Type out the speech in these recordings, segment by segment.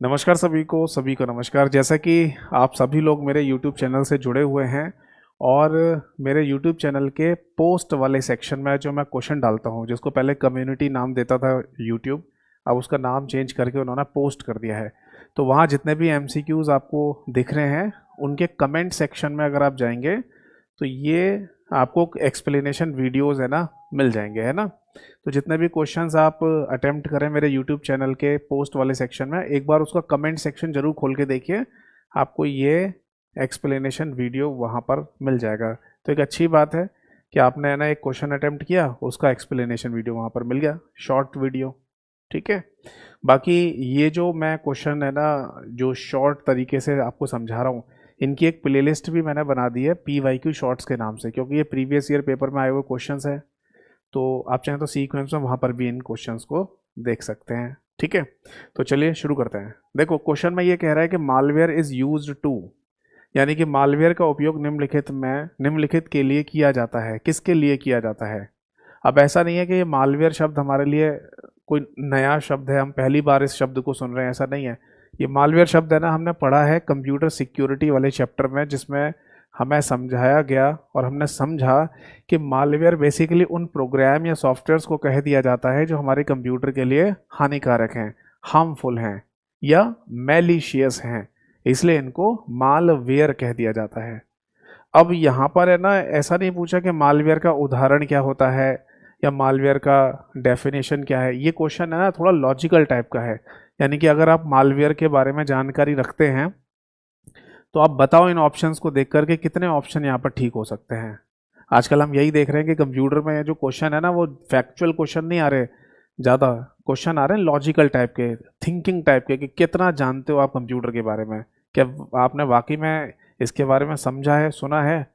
नमस्कार सभी को नमस्कार। जैसा कि आप सभी लोग मेरे YouTube चैनल से जुड़े हुए हैं और मेरे YouTube चैनल के पोस्ट वाले सेक्शन में जो मैं क्वेश्चन डालता हूं, जिसको पहले कम्युनिटी नाम देता था YouTube, अब उसका नाम चेंज करके उन्होंने पोस्ट कर दिया है। तो वहां जितने भी MCQs आपको दिख रहे हैं उनके कमेंट सेक्शन में अगर आप जाएंगे तो ये आपको एक्सप्लेनेशन वीडियोज़ है ना मिल जाएंगे, है ना। तो जितने भी क्वेश्चंस आप अटेम्प्ट करें मेरे यूट्यूब चैनल के पोस्ट वाले सेक्शन में, एक बार उसका कमेंट सेक्शन जरूर खोल के देखिए, आपको ये एक्सप्लेनेशन वीडियो वहाँ पर मिल जाएगा। तो एक अच्छी बात है कि आपने है ना एक क्वेश्चन अटेम्प्ट किया, उसका एक्सप्लेनेशन वीडियो वहाँ पर मिल गया, शॉर्ट वीडियो, ठीक है। बाकी ये जो मैं क्वेश्चन है ना जो शॉर्ट तरीके से आपको समझा रहा हूँ, इनकी एक प्लेलिस्ट भी मैंने बना दी है PYQ शॉर्ट्स के नाम से, क्योंकि ये प्रीवियस ईयर पेपर में आए हुए क्वेश्चंस हैं। तो आप चाहें तो सीक्वेंस में वहाँ पर भी इन क्वेश्चंस को देख सकते हैं, ठीक है। तो चलिए शुरू करते हैं। देखो क्वेश्चन में ये कह रहा है कि मालवेयर इज़ यूज्ड टू, यानी कि मालवेयर का उपयोग निम्नलिखित के लिए किया जाता है। किसके लिए किया जाता है? अब ऐसा नहीं है कि ये मालवेयर शब्द हमारे लिए कोई नया शब्द है, हम पहली बार इस शब्द को सुन रहे हैं, ऐसा नहीं है। ये मालवेयर शब्द है ना हमने पढ़ा है कंप्यूटर सिक्योरिटी वाले चैप्टर में, जिसमें हमें समझाया गया और हमने समझा कि मालवेयर बेसिकली उन प्रोग्राम या सॉफ्टवेयर्स को कह दिया जाता है जो हमारे कंप्यूटर के लिए हानिकारक हैं, हार्मफुल हैं या मैलिशियस हैं, इसलिए इनको मालवेयर कह दिया जाता है। अब यहाँ पर है ना ऐसा नहीं पूछा कि मालवेयर का उदाहरण क्या होता है या मालवेयर का डेफिनेशन क्या है। ये क्वेश्चन है ना थोड़ा लॉजिकल टाइप का है, यानी कि अगर आप मालवेयर के बारे में जानकारी रखते हैं तो आप बताओ इन ऑप्शंस को देख करके कितने ऑप्शन यहाँ पर ठीक हो सकते हैं। आजकल हम यही देख रहे हैं कि कंप्यूटर में जो क्वेश्चन है ना वो फैक्चुअल क्वेश्चन नहीं आ रहे, ज़्यादा क्वेश्चन आ रहे हैं लॉजिकल टाइप के, थिंकिंग टाइप के, कि कितना जानते हो आप कंप्यूटर के बारे में, क्या आपने वाकई में इसके बारे में समझा है, सुना है।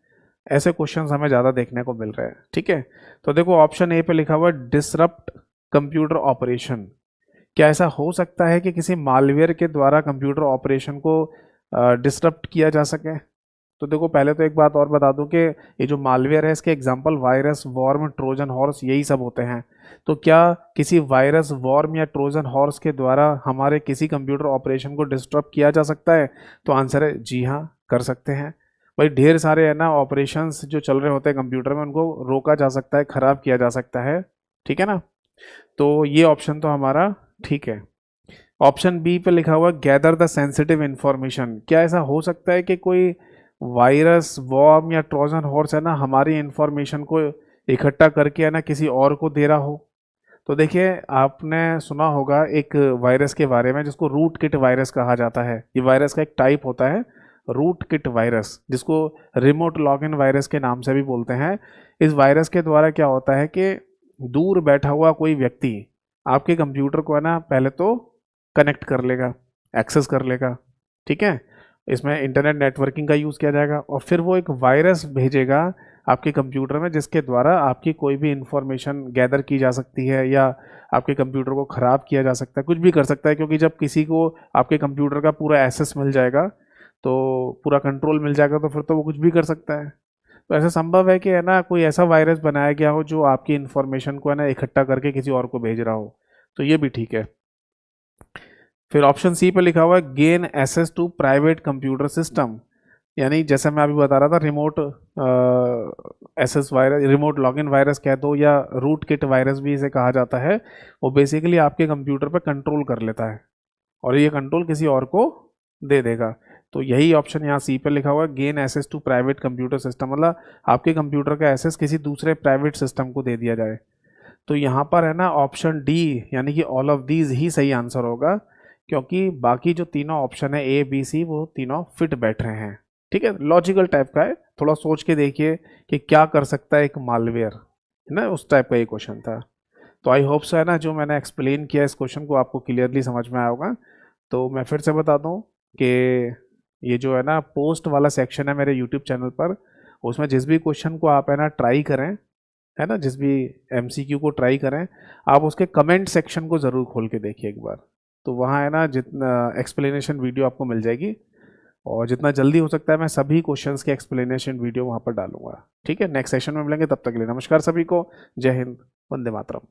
ऐसे क्वेश्चंस हमें ज़्यादा देखने को मिल रहे हैं, ठीक है। तो देखो ऑप्शन ए पे लिखा हुआ है डिसरप्ट कंप्यूटर ऑपरेशन। क्या ऐसा हो सकता है कि किसी मालवेयर के द्वारा कंप्यूटर ऑपरेशन को डिसरप्ट किया जा सके? तो देखो पहले तो एक बात और बता दूं कि ये जो मालवेयर है इसके example virus, worm, Trojan horse यही सब होते हैं। तो क्या किसी वायरस, वॉर्म या ट्रोजन हॉर्स के द्वारा हमारे किसी कंप्यूटर ऑपरेशन को डिस्टर्ब किया जा सकता है? तो आंसर है जी हाँ, कर सकते हैं। भाई ढेर सारे है ना ऑपरेशंस जो चल रहे होते हैं कंप्यूटर में, उनको रोका जा सकता है, खराब किया जा सकता है, ठीक है ना। तो ये ऑप्शन तो हमारा ठीक है। ऑप्शन बी पे लिखा हुआ गैदर द सेंसिटिव इंफॉर्मेशन। क्या ऐसा हो सकता है कि कोई वायरस, वॉर्म या ट्रोजन हॉर्स है ना हमारी इंफॉर्मेशन को इकट्ठा करके है ना किसी और को दे रहा हो? तो देखिए आपने सुना होगा एक वायरस के बारे में जिसको रूट किट वायरस कहा जाता है। ये वायरस का एक टाइप होता है रूट किट वायरस, जिसको रिमोट लॉगिन वायरस के नाम से भी बोलते हैं। इस वायरस के द्वारा क्या होता है कि दूर बैठा हुआ कोई व्यक्ति आपके कंप्यूटर को है ना पहले तो कनेक्ट कर लेगा, एक्सेस कर लेगा, ठीक है। इसमें इंटरनेट नेटवर्किंग का यूज़ किया जाएगा और फिर वो एक वायरस भेजेगा आपके कंप्यूटर में, जिसके द्वारा आपकी कोई भी इंफॉर्मेशन गैदर की जा सकती है या आपके कंप्यूटर को ख़राब किया जा सकता है, कुछ भी कर सकता है। क्योंकि जब किसी को आपके कंप्यूटर का पूरा एक्सेस मिल जाएगा, तो पूरा कंट्रोल मिल जाएगा, तो फिर तो वो कुछ भी कर सकता है। तो ऐसा संभव है कि है ना कोई ऐसा वायरस बनाया गया हो जो आपकी इंफॉर्मेशन को है ना इकट्ठा करके किसी और को भेज रहा हो। तो ये भी ठीक है। फिर ऑप्शन सी पे लिखा हुआ है gain access to private computer system, यानी जैसे मैं अभी बता रहा था remote access virus, remote login virus कह दो या रूट किट वायरस भी इसे कहा जाता है। वो बेसिकली आपके कंप्यूटर पर कंट्रोल कर लेता है और ये कंट्रोल किसी और को दे देगा। तो यही ऑप्शन यहाँ सी पे लिखा हुआ है gain access to private computer system, मतलब आपके कंप्यूटर का एक्सेस किसी दूसरे प्राइवेट सिस्टम को दे दिया जाए। तो यहाँ पर है ना ऑप्शन डी यानी कि ऑल ऑफ दीज ही सही आंसर होगा, क्योंकि बाकी जो तीनों ऑप्शन है ए बी सी वो तीनों फिट बैठ रहे हैं, ठीक है। लॉजिकल टाइप का है, थोड़ा सोच के देखिए कि क्या कर सकता है एक मालवेयर, है ना, उस टाइप का ये क्वेश्चन था। तो आई होप सो है ना जो मैंने एक्सप्लेन किया इस क्वेश्चन को आपको क्लियरली समझ में आया होगा। तो मैं फिर से बता दूं कि ये जो है ना पोस्ट वाला सेक्शन है मेरे यूट्यूब चैनल पर, उसमें जिस भी क्वेश्चन को आप है ना ट्राई करें, है ना, जिस भी MCQ को ट्राई करें, आप उसके कमेंट सेक्शन को ज़रूर खोल के देखिए एक बार। तो वहाँ है ना जितना एक्सप्लेनेशन वीडियो आपको मिल जाएगी, और जितना जल्दी हो सकता है मैं सभी क्वेश्चंस के एक्सप्लेनेशन वीडियो वहाँ पर डालूंगा, ठीक है। नेक्स्ट सेशन में मिलेंगे, तब तक के लिए नमस्कार सभी को, जय हिंद, वंदे मातरम।